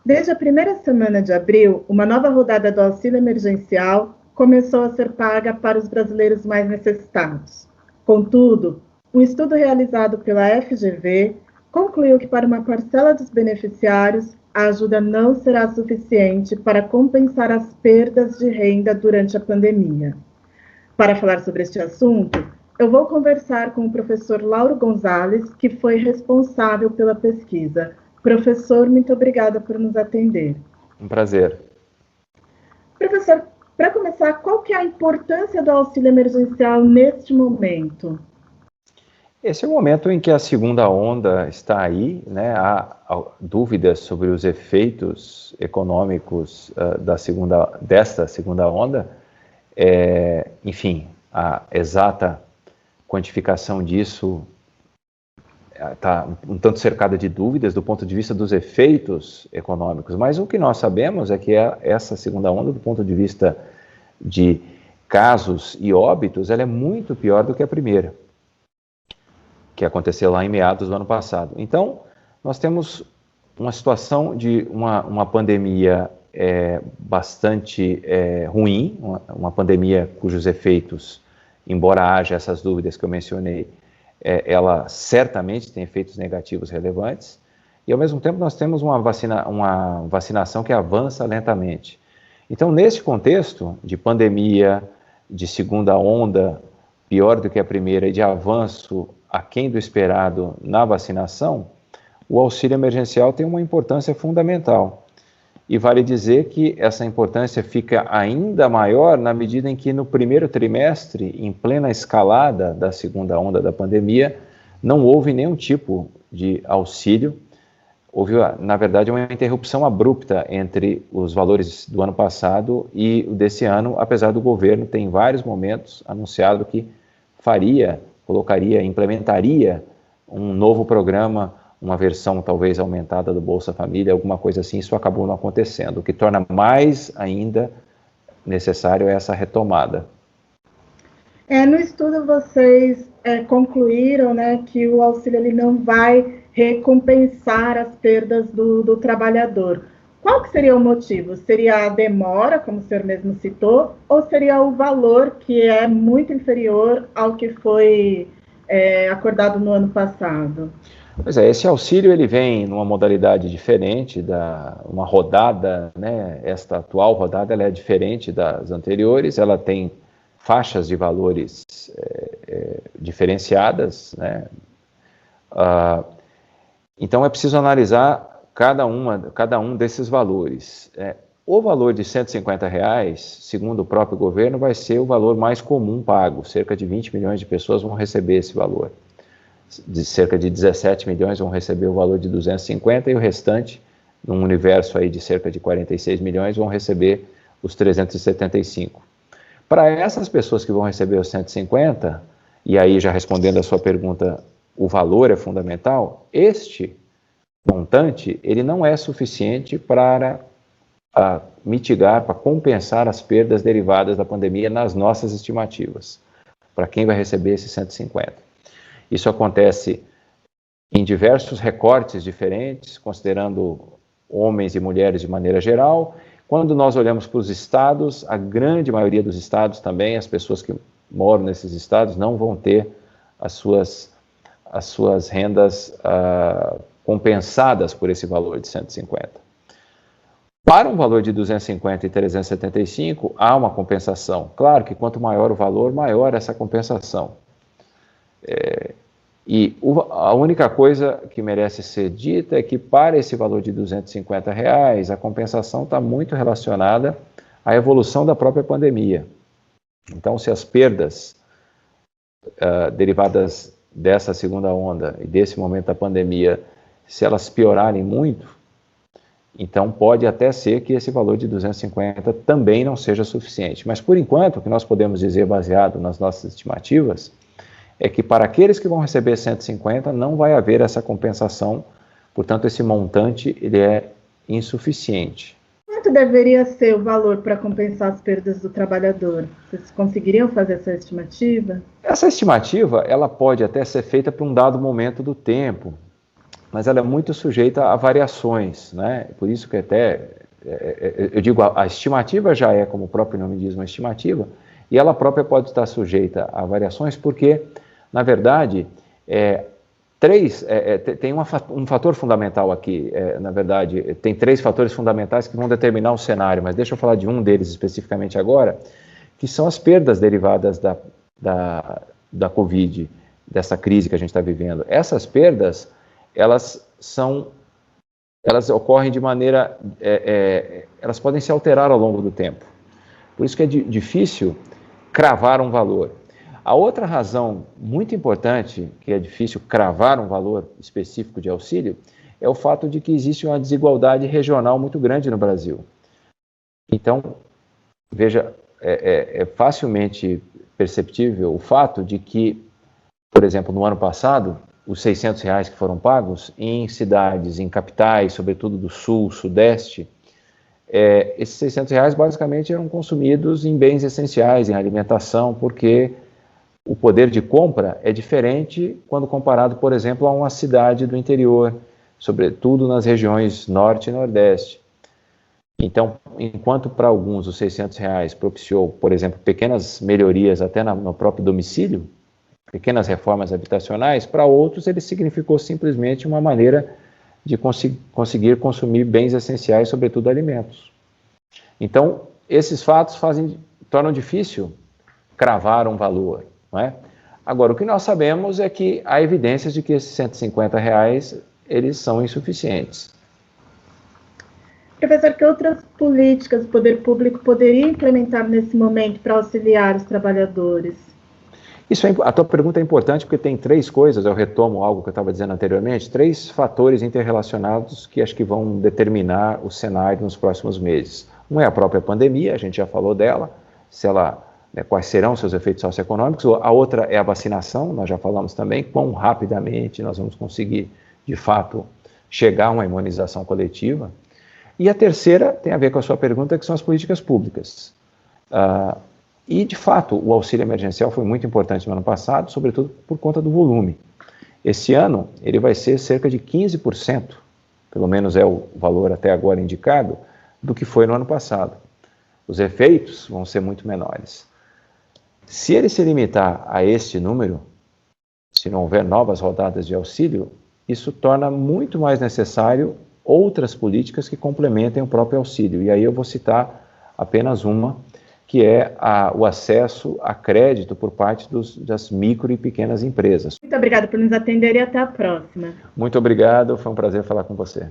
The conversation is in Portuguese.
Desde a primeira semana de abril, uma nova rodada do auxílio emergencial começou a ser paga para os brasileiros mais necessitados. Contudo, um estudo realizado pela FGV concluiu que para uma parcela dos beneficiários, a ajuda não será suficiente para compensar as perdas de renda durante a pandemia. Para falar sobre este assunto, eu vou conversar com o professor Lauro Gonzalez, que foi responsável pela pesquisa. Professor, muito obrigada por nos atender. Um prazer. Professor, para começar, qual que é a importância do auxílio emergencial neste momento? Esse é o momento em que a segunda onda está aí, né? Há dúvidas sobre os efeitos econômicos desta segunda onda. Enfim, a exata quantificação disso está um tanto cercada de dúvidas do ponto de vista dos efeitos econômicos, mas o que nós sabemos é que essa segunda onda, do ponto de vista de casos e óbitos, ela é muito pior do que a primeira, que aconteceu lá em meados do ano passado. Então, nós temos uma situação de uma pandemia bastante ruim, uma pandemia cujos efeitos, embora haja essas dúvidas que eu mencionei, ela certamente tem efeitos negativos relevantes, e ao mesmo tempo nós temos uma vacinação que avança lentamente. Então, nesse contexto de pandemia, de segunda onda, pior do que a primeira, e de avanço aquém do esperado na vacinação, o auxílio emergencial tem uma importância fundamental. E vale dizer que essa importância fica ainda maior na medida em que no primeiro trimestre, em plena escalada da segunda onda da pandemia, não houve nenhum tipo de auxílio. Houve, na verdade, uma interrupção abrupta entre os valores do ano passado e o desse ano, apesar do governo ter em vários momentos anunciado que implementaria um novo programa, uma versão talvez aumentada do Bolsa Família, alguma coisa assim. Isso acabou não acontecendo, o que torna mais ainda necessário essa retomada. No estudo vocês concluíram, né, que o auxílio ele não vai recompensar as perdas do trabalhador. Qual que seria o motivo? Seria a demora, como o senhor mesmo citou, ou seria o valor que é muito inferior ao que foi acordado no ano passado? Pois é, esse auxílio ele vem numa modalidade diferente, uma rodada, né? Esta atual rodada ela é diferente das anteriores, ela tem faixas de valores diferenciadas, né? Então é preciso analisar cada um desses valores. O valor de R$150, segundo o próprio governo, vai ser o valor mais comum pago, cerca de 20 milhões de pessoas vão receber esse valor. De cerca de 17 milhões vão receber o valor de 250 e o restante, num universo aí de cerca de 46 milhões, vão receber os 375. Para essas pessoas que vão receber os 150, e aí já respondendo a sua pergunta, o valor é fundamental, este montante, ele não é suficiente para mitigar, para compensar as perdas derivadas da pandemia nas nossas estimativas, para quem vai receber esses 150. Isso acontece em diversos recortes diferentes, considerando homens e mulheres de maneira geral. Quando nós olhamos para os estados, a grande maioria dos estados também, as pessoas que moram nesses estados não vão ter as suas rendas compensadas por esse valor de 150. Para um valor de 250 e 375, há uma compensação. Claro que quanto maior o valor, maior essa compensação. E a única coisa que merece ser dita é que para esse valor de R$250, a compensação está muito relacionada à evolução da própria pandemia. Então, se as perdas derivadas dessa segunda onda e desse momento da pandemia, se elas piorarem muito, então pode até ser que esse valor de 250 também não seja suficiente. Mas, por enquanto, o que nós podemos dizer, baseado nas nossas estimativas, é que para aqueles que vão receber 150 não vai haver essa compensação, portanto esse montante ele é insuficiente. Quanto deveria ser o valor para compensar as perdas do trabalhador? Vocês conseguiriam fazer essa estimativa? Essa estimativa ela pode até ser feita para um dado momento do tempo, mas ela é muito sujeita a variações, né? Por isso que até, eu digo, a estimativa já é, como o próprio nome diz, uma estimativa, e ela própria pode estar sujeita a variações, porque, na verdade, tem um fator fundamental aqui, na verdade, tem 3 fatores fundamentais que vão determinar o cenário, mas deixa eu falar de um deles especificamente agora, que são as perdas derivadas da Covid, dessa crise que a gente está vivendo. Essas perdas, elas ocorrem de maneira, elas podem se alterar ao longo do tempo. Por isso que é difícil cravar um valor. A outra razão muito importante, que é difícil cravar um valor específico de auxílio, é o fato de que existe uma desigualdade regional muito grande no Brasil. Então, veja, é facilmente perceptível o fato de que, por exemplo, no ano passado, os R$600 que foram pagos em cidades, em capitais, sobretudo do sul, sudeste, esses R$600 basicamente eram consumidos em bens essenciais, em alimentação, porque o poder de compra é diferente quando comparado, por exemplo, a uma cidade do interior, sobretudo nas regiões norte e nordeste. Então, enquanto para alguns os R$600 propiciou, por exemplo, pequenas melhorias até no próprio domicílio, pequenas reformas habitacionais, para outros ele significou simplesmente uma maneira de conseguir consumir bens essenciais, sobretudo alimentos. Então, esses fatos tornam difícil cravar um valor, não é? Agora, o que nós sabemos é que há evidências de que esses R$150 eles são insuficientes. Professor, que outras políticas o poder público poderia implementar nesse momento para auxiliar os trabalhadores? A tua pergunta é importante porque tem 3 coisas, eu retomo algo que eu estava dizendo anteriormente, 3 fatores interrelacionados que acho que vão determinar o cenário nos próximos meses. Um é a própria pandemia, a gente já falou dela, quais serão seus efeitos socioeconômicos. A outra é a vacinação, nós já falamos também, quão rapidamente nós vamos conseguir, de fato, chegar a uma imunização coletiva. E a terceira tem a ver com a sua pergunta, que são as políticas públicas. E, de fato, o auxílio emergencial foi muito importante no ano passado, sobretudo por conta do volume. Esse ano, ele vai ser cerca de 15%, pelo menos é o valor até agora indicado, do que foi no ano passado. Os efeitos vão ser muito menores. Se ele se limitar a este número, se não houver novas rodadas de auxílio, isso torna muito mais necessário outras políticas que complementem o próprio auxílio. E aí eu vou citar apenas uma, que é o acesso a crédito por parte das micro e pequenas empresas. Muito obrigada por nos atender e até a próxima. Muito obrigado, foi um prazer falar com você.